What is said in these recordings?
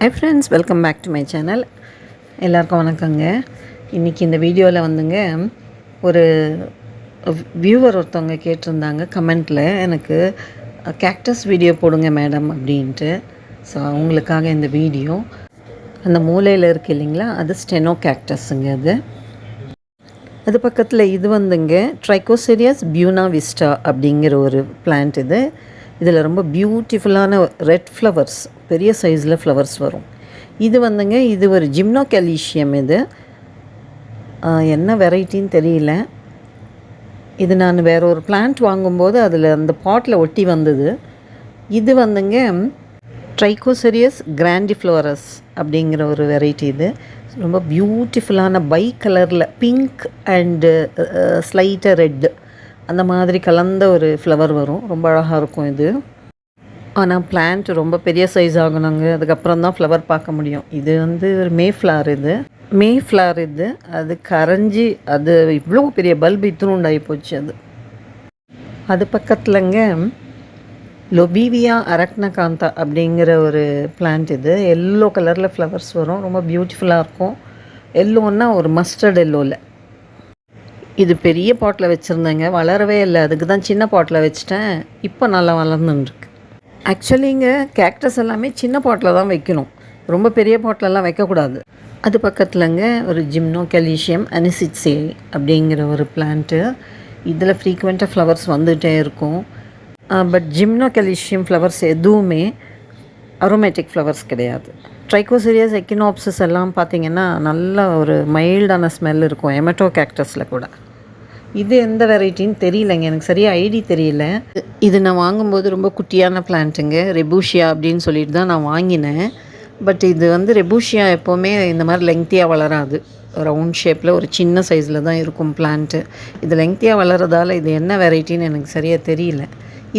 High friends, welcome back to my channel. எல்லாருக்கும் வணக்கங்க. இன்றைக்கி இந்த வீடியோவில் வந்துங்க ஒரு வியூவர் ஒருத்தவங்க கேட்டிருந்தாங்க கமெண்ட்டில், எனக்கு கேக்டஸ் வீடியோ போடுங்க மேடம் அப்படின்ட்டு. ஸோ அவங்களுக்காக இந்த வீடியோ. அந்த மூலையில் இருக்குது இல்லைங்களா, அது ஸ்டெனோ கேக்டஸுங்க. அது பக்கத்தில் இது வந்துங்க ட்ரைகோசெரியாஸ் பியூனா விஸ்டா அப்படிங்கிற ஒரு பிளான்ட். இதில் ரொம்ப பியூட்டிஃபுல்லான ரெட் ஃப்ளவர்ஸ், பெரிய சைஸில் ஃப்ளவர்ஸ் வரும். இது வந்துங்க இது ஒரு ஜிம்னோகேலிஷியம். இது என்ன வெரைட்டின்னு தெரியல. இது நான் வேறு ஒரு பிளான்ட் வாங்கும்போது அதில் அந்த பாட்டில் ஒட்டி வந்தது. இது வந்துங்க ட்ரைகோசெரியாஸ் கிராண்டிஃப்ளோரஸ் அப்படிங்கிற ஒரு வெரைட்டி. இது ரொம்ப பியூட்டிஃபுல்லான பை கலரில் பிங்க் அண்டு ஸ்லைட்டாக ரெட்டு அந்த மாதிரி கலந்த ஒரு ஃப்ளவர் வரும். ரொம்ப அழகாக இருக்கும் இது. ஆனால் பிளான்ட் ரொம்ப பெரிய சைஸ் ஆகணுங்க, அதுக்கப்புறம் தான் ஃப்ளவர் பார்க்க முடியும். இது ஒரு மே ஃப்ளவர். அது கரைஞ்சி அது இவ்வளோ பெரிய பல்பு இத்தினுண்டாகி போச்சு. அது பக்கத்துலங்க லொபீவியா அரக்னகாந்தா அப்படிங்கிற ஒரு பிளான்ட். இது எல்லோ கலரில் ஃப்ளவர்ஸ் வரும், ரொம்ப பியூட்டிஃபுல்லாக இருக்கும். எல்லோன்னா ஒரு மஸ்டர்ட் எல்லோவில். இது பெரிய பாட்டில் வச்சுருந்தேங்க, வளரவே இல்லை. அதுக்கு தான் சின்ன பாட்டில் வச்சுட்டேன். இப்போ நல்லா வளர்ந்துருக்கு. ஆக்சுவலிங்க கேக்டஸ் எல்லாமே சின்ன பாட்டில் தான் வைக்கணும், ரொம்ப பெரிய பாட்டிலெலாம் வைக்கக்கூடாது. அது பக்கத்துலங்க ஒரு ஜிம்னோகேலிஷியம் அனிசிட்சே அப்படிங்கிற ஒரு பிளான்ட்டு. இதில் ஃப்ரீக்வெண்ட்டாக ஃப்ளவர்ஸ் வந்துகிட்டே இருக்கும். பட் ஜிம்னோகேலிஷியம் ஃப்ளவர்ஸ் எதுவுமே அரோமேட்டிக் ஃப்ளவர்ஸ் கிடையாது. ட்ரைகோசெரியாஸ் எக்கினோப்சிஸ் எல்லாம் பார்த்திங்கன்னா நல்ல ஒரு மைல்டான ஸ்மெல் இருக்கும், எமெட்டோ கேக்டஸில் கூட. இது எந்த வெரைட்டின்னு தெரியலைங்க, எனக்கு சரியாக ஐடி தெரியல. இது நான் வாங்கும்போது ரொம்ப குட்டியான பிளான்ட்டுங்க, ரெபூஷியா அப்படின்னு சொல்லிட்டு தான் நான் வாங்கினேன். பட் இது ரெபூஷியா எப்போவுமே இந்த மாதிரி லெங்க்த்தியாக வளராது. ரவுண்ட் ஷேப்பில் ஒரு சின்ன சைஸில் தான் இருக்கும் பிளான்ட்டு. இது லெங்க்த்தியாக வளர்கிறதால இது என்ன வெரைட்டின்னு எனக்கு சரியாக தெரியல.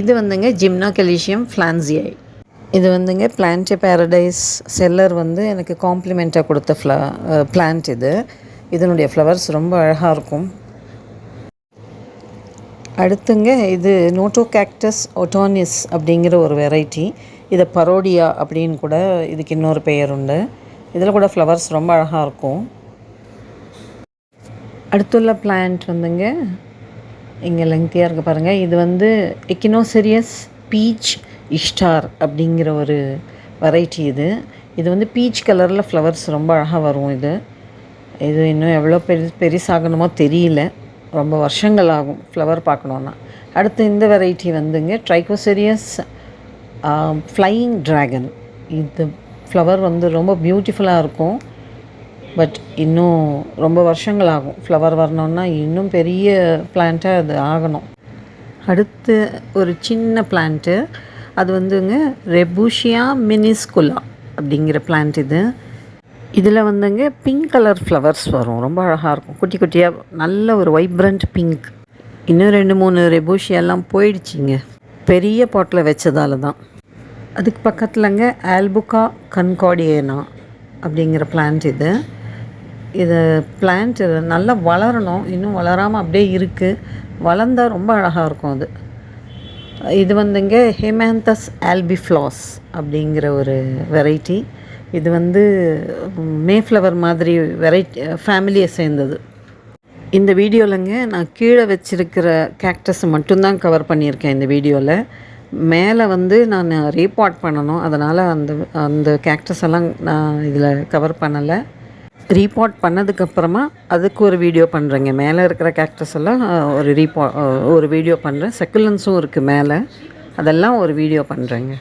இது ஜிம்னோகேலிஷியம் ஃப்ளான்சியாய். இது பிளான்ட் பேரடைஸ் செல்லர் எனக்கு காம்ப்ளிமெண்ட்டாக கொடுத்த பிளான்ட். இதனுடைய ஃப்ளவர்ஸ் ரொம்ப அழகாக இருக்கும். அடுத்துங்க இது நோட்டோ கேக்டஸ் ஒட்டோனிஸ் அப்படிங்கிற ஒரு வெரைட்டி. இதை பரோடியா அப்படின்னு கூட இதுக்கு இன்னொரு பெயர் உண்டு. இதில் கூட ஃப்ளவர்ஸ் ரொம்ப அழகாக இருக்கும். அடுத்துள்ள பிளான்ட் இங்கே லெங்க்த்தியாக இருக்குது பாருங்கள். இது எக்கினோசெரியஸ் பீச் இஷ்டார் அப்படிங்கிற ஒரு வெரைட்டி. இது பீச் கலரில் ஃப்ளவர்ஸ் ரொம்ப அழகாக வரும். இது இன்னும் எவ்வளோ பெருசாகணுமோ தெரியல, ரொம்ப வருஷங்கள் ஆகும் ஃப்ளவர் பார்க்கணுன்னா. அடுத்து இந்த வெரைட்டி ட்ரைகோசெரியாஸ் ஃப்ளையிங் ட்ராகன். இது ஃப்ளவர் ரொம்ப பியூட்டிஃபுல்லாக இருக்கும். பட் இன்னும் ரொம்ப வருஷங்கள் ஆகும் ஃப்ளவர் வரணுன்னா, இன்னும் பெரிய பிளான்ட்டாக அது ஆகணும். அடுத்து ஒரு சின்ன பிளான்ட்டு, அது ரெபூஷியா மினிஸ்குலா அப்படிங்கிற பிளான்ட். இதில் பிங்க் கலர் ஃப்ளவர்ஸ் வரும், ரொம்ப அழகாக இருக்கும். குட்டி குட்டியாக நல்ல ஒரு வைப்ரண்ட் பிங்க். இன்னும் 2-3 ரெபூஷியெல்லாம் போயிடுச்சிங்க, பெரிய பாட்டில் வச்சதால தான். அதுக்கு பக்கத்துலங்க ஆல்புகா கன்கார்டியேனா அப்படிங்கிற பிளான்ட். இது பிளான்ட் நல்லா வளரணும், இன்னும் வளராமல் அப்படியே இருக்குது. வளர்ந்தால் ரொம்ப அழகாக இருக்கும். இது ஹேமாந்தஸ் ஆல்பிஃப்ளாஸ் அப்படிங்கிற ஒரு வெரைட்டி. இது மேஃப்ளவர் மாதிரி வெரைட்டி ஃபேமிலியை சேர்ந்தது. இந்த வீடியோவிலங்க நான் கீழே வச்சுருக்கிற கேக்டஸை மட்டும்தான் கவர் பண்ணியிருக்கேன். இந்த வீடியோவில் மேலே நான் ரீபாட் பண்ணணும், அதனால் அந்த கேக்டஸ் எல்லாம் நான் இதில் கவர் பண்ணலை. ரீபாட் பண்ணதுக்கப்புறமா அதுக்கு ஒரு வீடியோ பண்ணுறேங்க. மேலே இருக்கிற கேக்டஸ் எல்லாம் ஒரு வீடியோ பண்ணுறேன். செக்குலன்ஸும் இருக்குது மேலே, அதெல்லாம் ஒரு வீடியோ பண்ணுறேங்க.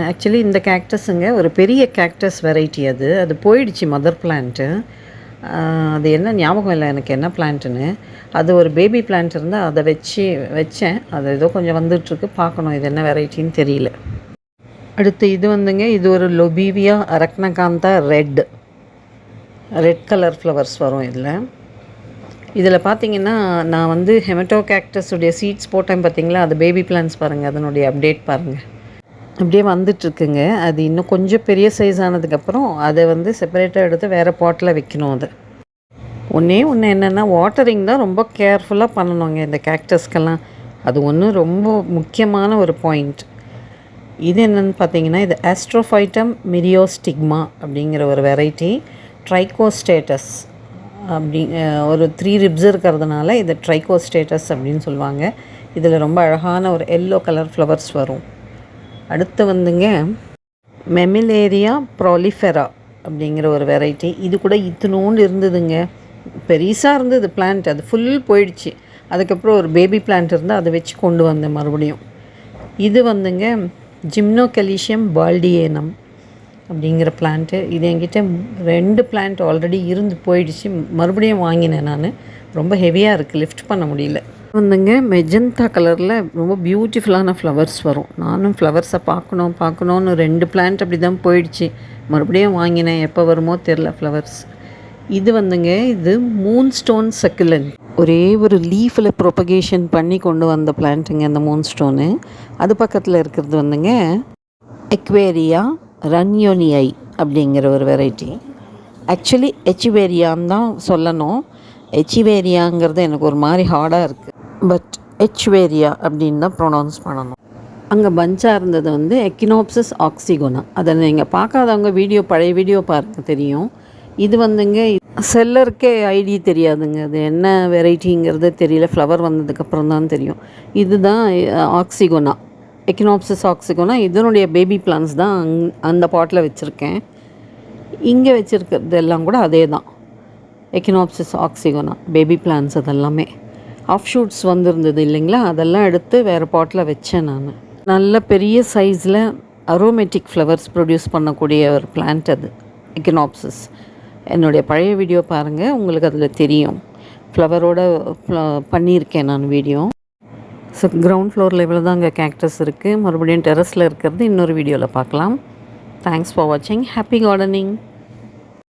ஆக்சுவலி இந்த கேக்டஸுங்க ஒரு பெரிய கேக்டஸ் வெரைட்டி. அது போயிடுச்சு மதர் பிளான்ட்டு. அது என்ன ஞாபகம் இல்லை எனக்கு என்ன பிளான்ட்டுன்னு. அது ஒரு பேபி பிளான்ட் இருந்தால் அதை வச்சேன். அது ஏதோ கொஞ்சம் வந்துட்டுருக்கு, பார்க்கணும் இது என்ன வெரைட்டின்னு தெரியல. அடுத்து இது ஒரு லொபீவியா அரக்னகாந்தா ரெட் கலர் ஃப்ளவர்ஸ் வரும். இதில் பார்த்திங்கன்னா நான் ஹெமட்டோ கேக்டஸுடைய சீட்ஸ் போட்டேன் பார்த்தீங்களா, அது பேபி பிளான்ஸ் பாருங்கள், அதனுடைய அப்டேட் பாருங்கள், அப்படியே வந்துட்டுருக்குங்க. அது இன்னும் கொஞ்சம் பெரிய சைஸ் ஆனதுக்கப்புறம் அதை செப்பரேட்டாக எடுத்து வேறு பாட்டில் வைக்கணும். ஒன்று என்னென்னா வாட்டரிங் தான் ரொம்ப கேர்ஃபுல்லாக பண்ணணுங்க இந்த கேக்டஸ்க்கெல்லாம். அது ரொம்ப முக்கியமான ஒரு பாயிண்ட். இது என்னென்னு பார்த்தீங்கன்னா, இது ஆஸ்ட்ரோஃபைட்டம் மிரியோஸ்டிக்மா அப்படிங்கிற ஒரு வெரைட்டி. ட்ரைகோஸ்டேட்டஸ் அப்படி ஒரு 3 ரிப்ஸ் இருக்கிறதுனால இதை ட்ரைகோஸ்டேட்டஸ் அப்படின்னு சொல்லுவாங்க. இதில் ரொம்ப அழகான ஒரு எல்லோ கலர் ஃப்ளவர்ஸ் வரும். அடுத்து வந்துங்க மெமிலேரியா ப்ராலிஃபெரா அப்படிங்கிற ஒரு வெரைட்டி. இது கூட இத்தினோண்டு இருந்ததுங்க, பெருசாக இருந்தது பிளான்ட். அது ஃபுல் போயிடுச்சு. அதுக்கப்புறம் ஒரு பேபி பிளான்ட் இருந்தால் அதை வச்சு கொண்டு வந்தேன் மறுபடியும். இது வந்துங்க ஜிம்னோகெலிஷியம் பால்டியேனம் அப்படிங்கிற பிளான்ட்டு. இது என்கிட்ட 2 பிளான்ட் ஆல்ரெடி இருந்து போயிடுச்சு. மறுபடியும் வாங்கினேன் நான். ரொம்ப ஹெவியாக இருக்குது, லிஃப்ட் பண்ண முடியல. வந்துங்க மெஜந்தா கலரில் ரொம்ப பியூட்டிஃபுல்லான ஃப்ளவர்ஸ் வரும். நானும் ஃப்ளவர்ஸை பார்க்கணுன்னு 2 பிளான்ட் அப்படி தான் போயிடுச்சு. மறுபடியும் வாங்கினேன், எப்போ வருமோ தெரில ஃப்ளவர்ஸ். இது வந்துங்க இது மூன் ஸ்டோன் சக்குலன். ஒரே ஒரு லீஃபில் ப்ரொபகேஷன் பண்ணி கொண்டு வந்த பிளான்ட்டுங்க அந்த மூன் ஸ்டோனு. அது பக்கத்தில் இருக்கிறது வந்துங்க எக்வேரியா ரன்யோனியை அப்படிங்கிற ஒரு வெரைட்டி. ஆக்சுவலி எச்சிவேரியான்னு தான் சொல்லணும். எச்சிவேரியாங்கிறது எனக்கு ஒரு மாதிரி ஹார்டாக இருக்குது. பட் எச்வேரியா அப்படின்னு தான் ப்ரொனவுன்ஸ் பண்ணணும். அங்கே பஞ்சாக இருந்தது வந்து எக்கினோப்சிஸ் ஆக்சிகோனா. அதை நீங்கள் பார்க்காதவங்க பழைய வீடியோ பாருங்கள், தெரியும். இது வந்துங்க செல்லருக்கே ஐடி தெரியாதுங்க, அது என்ன வெரைட்டிங்கிறது தெரியல. ஃப்ளவர் வந்ததுக்கப்புறம் தான் தெரியும். இதுதான் ஆக்சிகோனா, எக்கினோப்சிஸ் ஆக்சிகோனா. இதனுடைய பேபி பிளான்ஸ் தான் அந்த பாட்டில் வச்சுருக்கேன். இங்கே வச்சுருக்கிறது எல்லாம் கூட அதே தான், எக்கினோப்சிஸ் ஆக்சிகோனா பேபி பிளான்ஸ். அதெல்லாமே ஆஃப் ஷூட்ஸ் வந்துருந்தது இல்லைங்களா, அதெல்லாம் எடுத்து வேறு பாட்டில் வச்சேன் நான். நல்ல பெரிய சைஸில் அரோமேட்டிக் ஃப்ளவர்ஸ் ப்ரொடியூஸ் பண்ணக்கூடிய ஒரு பிளான்ட் அது எக்கினோப்சிஸ். என்னுடைய பழைய வீடியோ பாருங்கள், உங்களுக்கு அதில் தெரியும். ஃப்ளவரோடு பண்ணியிருக்கேன் நான் வீடியோ. ஸோ கிரவுண்ட் ஃப்ளோர் லெவலில் தான் அங்கே கேக்டஸ் இருக்குது. மறுபடியும் டெரஸில் இருக்கிறது இன்னொரு வீடியோவில் பார்க்கலாம். தேங்க்ஸ் ஃபார் வாட்சிங். Happy gardening.